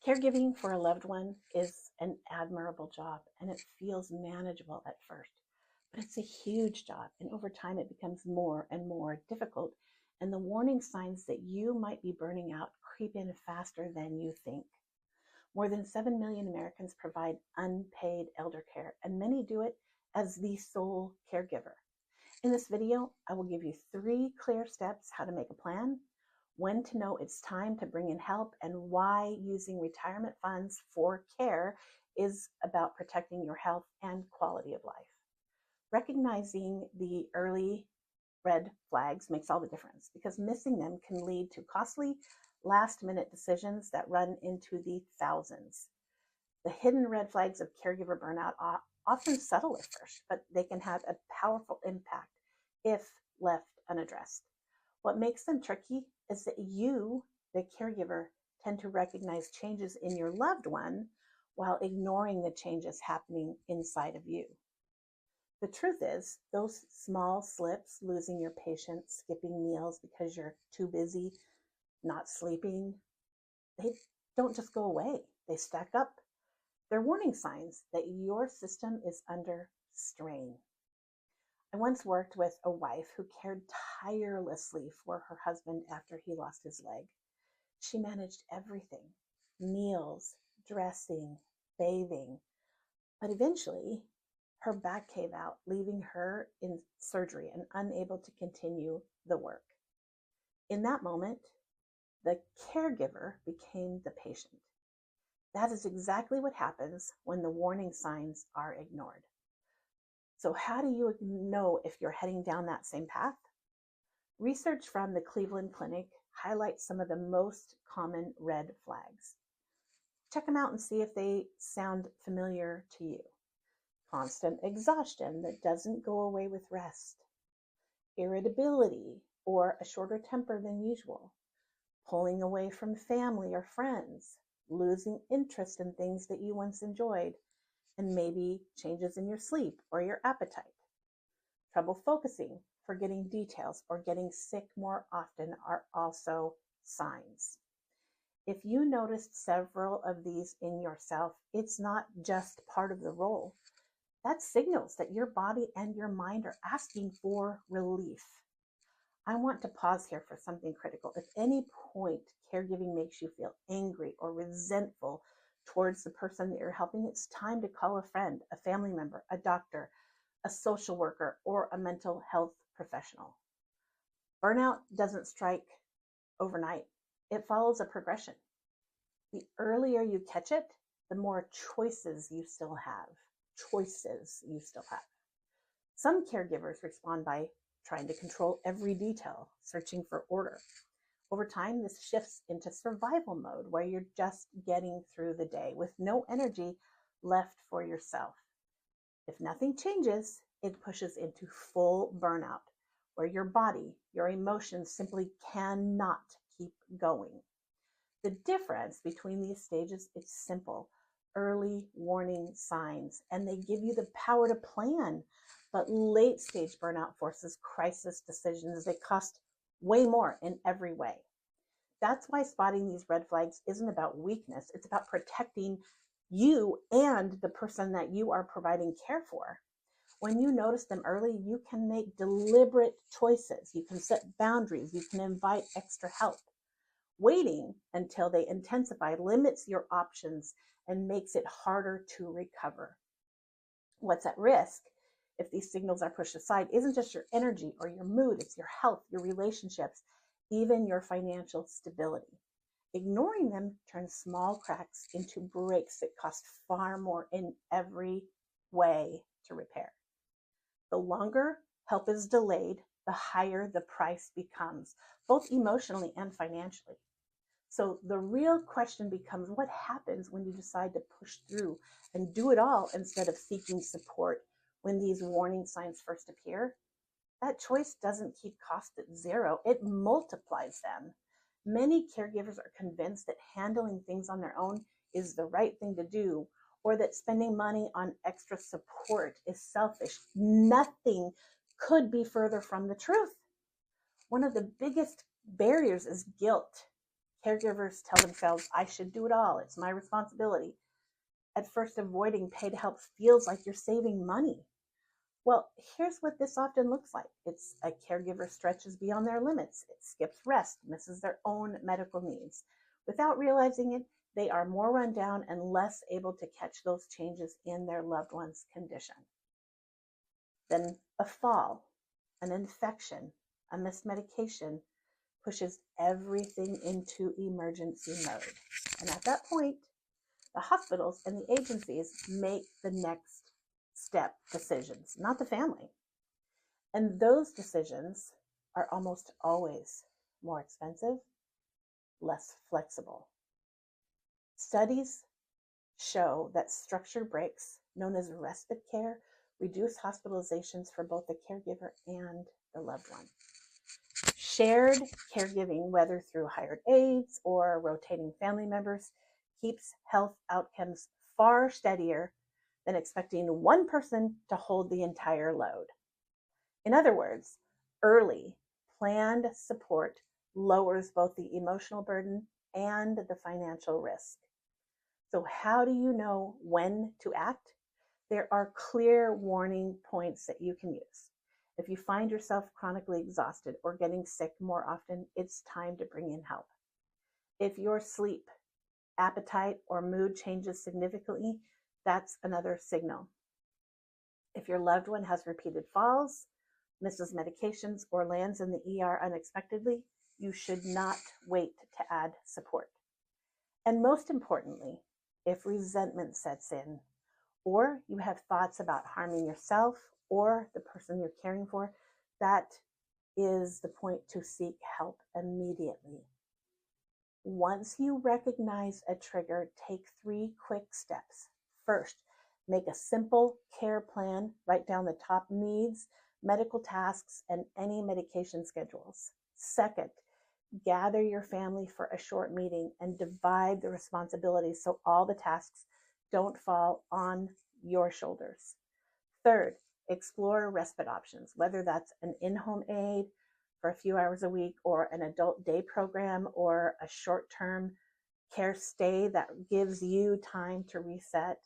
Caregiving for a loved one is an admirable job, and it feels manageable at first. But it's a huge job, and over time it becomes more and more difficult, and the warning signs that you might be burning out creep in faster than you think. More than 7 million Americans provide unpaid elder care, and many do it as the sole caregiver. In this video, I will give you 3 clear steps how to make a plan, when to know it's time to bring in help, and why using retirement funds for care is about protecting your health and quality of life. Recognizing the early red flags makes all the difference, because missing them can lead to costly last-minute decisions that run into the thousands. The hidden red flags of caregiver burnout are often subtle at first, but they can have a powerful impact if left unaddressed. What makes them tricky is that you, the caregiver, tend to recognize changes in your loved one while ignoring the changes happening inside of you. The truth is, those small slips, losing your patience, skipping meals because you're too busy, not sleeping, they don't just go away. They stack up. They're warning signs that your system is under strain. I once worked with a wife who cared tirelessly for her husband after he lost his leg. She managed everything: meals, dressing, bathing. But eventually, her back gave out, leaving her in surgery and unable to continue the work. In that moment, the caregiver became the patient. That is exactly what happens when the warning signs are ignored. So how do you know if you're heading down that same path? Research from the Cleveland Clinic highlights some of the most common red flags. Check them out and see if they sound familiar to you. Constant exhaustion that doesn't go away with rest. Irritability or a shorter temper than usual. Pulling away from family or friends. Losing interest in things that you once enjoyed. And maybe changes in your sleep or your appetite. Trouble focusing, forgetting details, or getting sick more often are also signs. If you noticed several of these in yourself, it's not just part of the role. That signals that your body and your mind are asking for relief. I want to pause here for something critical. If any point caregiving makes you feel angry or resentful towards the person that you're helping, it's time to call a friend, a family member, a doctor, a social worker, or a mental health professional. Burnout doesn't strike overnight. It follows a progression. The earlier you catch it, the more choices you still have. Some caregivers respond by trying to control every detail, searching for order. Over time, this shifts into survival mode, where you're just getting through the day with no energy left for yourself. If nothing changes, it pushes into full burnout, where your body, your emotions simply cannot keep going. The difference between these stages is simple: early warning signs, and they give you the power to plan. But late stage burnout forces crisis decisions that cost way more in every way. That's why spotting these red flags isn't about weakness. It's about protecting you and the person that you are providing care for. When you notice them early, you can make deliberate choices. You can set boundaries. You can invite extra help. Waiting until they intensify limits your options and makes it harder to recover. What's at risk if these signals are pushed aside isn't just your energy or your mood, it's your health, your relationships, even your financial stability. Ignoring them turns small cracks into breaks that cost far more in every way to repair. The longer help is delayed, the higher the price becomes, both emotionally and financially. So the real question becomes, what happens when you decide to push through and do it all instead of seeking support when these warning signs first appear? That choice doesn't keep costs at zero, it multiplies them. Many caregivers are convinced that handling things on their own is the right thing to do, or that spending money on extra support is selfish. Nothing could be further from the truth. One of the biggest barriers is guilt. Caregivers tell themselves, I should do it all. It's my responsibility. At first, avoiding paid help feels like you're saving money. Well, here's what this often looks like. It's a caregiver stretches beyond their limits. It skips rest, misses their own medical needs. Without realizing it, they are more run down and less able to catch those changes in their loved one's condition. Then a fall, an infection, a missed medication pushes everything into emergency mode. And at that point, the hospitals and the agencies make the next step decisions, not the family. And those decisions are almost always more expensive, less flexible. Studies show that structured breaks, known as respite care, reduce hospitalizations for both the caregiver and the loved one. Shared caregiving, whether through hired aides or rotating family members, keeps health outcomes far steadier than expecting one person to hold the entire load. In other words, early, planned support lowers both the emotional burden and the financial risk. So how do you know when to act? There are clear warning points that you can use. If you find yourself chronically exhausted or getting sick more often, it's time to bring in help. If your sleep, appetite, or mood changes significantly, that's another signal. If your loved one has repeated falls, misses medications, or lands in the ER unexpectedly, you should not wait to add support. And most importantly, if resentment sets in, or you have thoughts about harming yourself or the person you're caring for, that is the point to seek help immediately. Once you recognize a trigger, take 3 quick steps. First, make a simple care plan. Write down the top needs, medical tasks, and any medication schedules. Second, gather your family for a short meeting and divide the responsibilities so all the tasks don't fall on your shoulders. Third, explore respite options, whether that's an in-home aid for a few hours a week or an adult day program or a short-term care stay that gives you time to reset.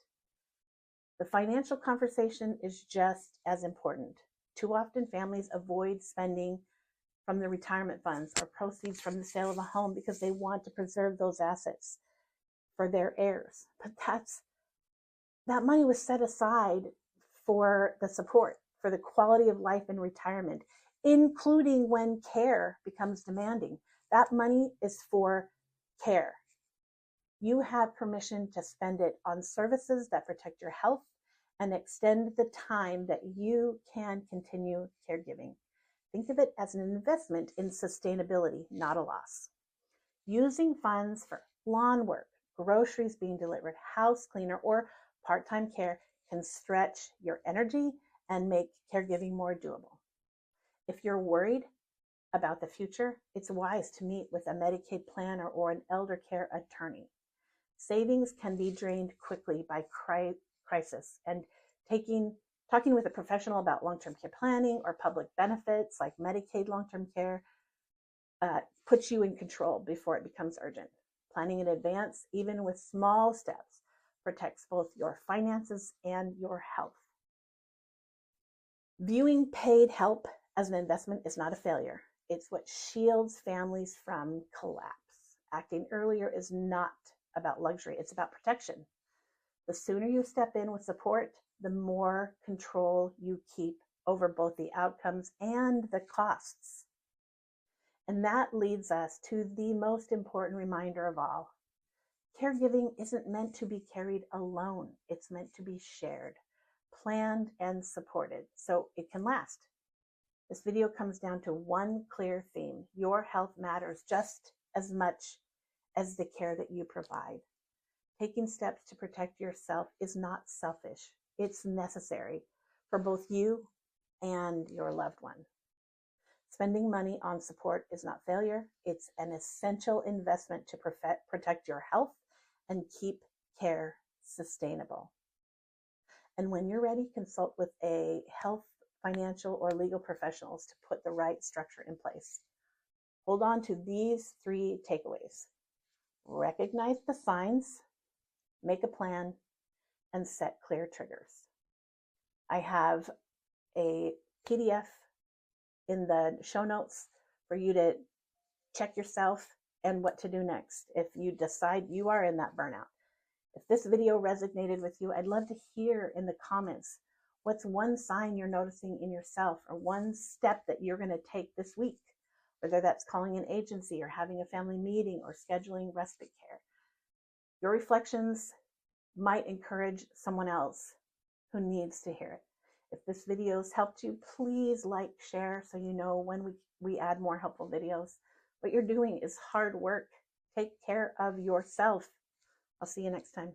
The financial conversation is just as important. Too often families avoid spending from the retirement funds or proceeds from the sale of a home because they want to preserve those assets for their heirs. But that money was set aside for the support, for the quality of life in retirement, including when care becomes demanding. That money is for care. You have permission to spend it on services that protect your health and extend the time that you can continue caregiving. Think of it as an investment in sustainability, not a loss. Using funds for lawn work, groceries being delivered, house cleaner, or part-time care can stretch your energy and make caregiving more doable. If you're worried about the future, it's wise to meet with a Medicaid planner or an elder care attorney. Savings can be drained quickly by crisis, and talking with a professional about long-term care planning or public benefits like Medicaid long-term care puts you in control before it becomes urgent. Planning in advance, even with small steps, protects both your finances and your health. Viewing paid help as an investment is not a failure. It's what shields families from collapse. Acting earlier is not about luxury, it's about protection. The sooner you step in with support, the more control you keep over both the outcomes and the costs. And that leads us to the most important reminder of all. Caregiving isn't meant to be carried alone. It's meant to be shared, planned, and supported so it can last. This video comes down to one clear theme. Your health matters just as much as the care that you provide. Taking steps to protect yourself is not selfish. It's necessary for both you and your loved one. Spending money on support is not failure. It's an essential investment to protect your health and keep care sustainable. And when you're ready, consult with a health, financial, or legal professionals to put the right structure in place. Hold on to these 3 takeaways. recognize the signs, make a plan, and set clear triggers. I have a PDF in the show notes for you to check yourself and what to do next if you decide you are in that burnout. If this video resonated with you, I'd love to hear in the comments what's one sign you're noticing in yourself, or one step that you're going to take this week, whether that's calling an agency or having a family meeting or scheduling respite care. Your reflections might encourage someone else who needs to hear it. If this video's helped you, please like, share, so you know when we add more helpful videos. What you're doing is hard work. Take care of yourself. I'll see you next time.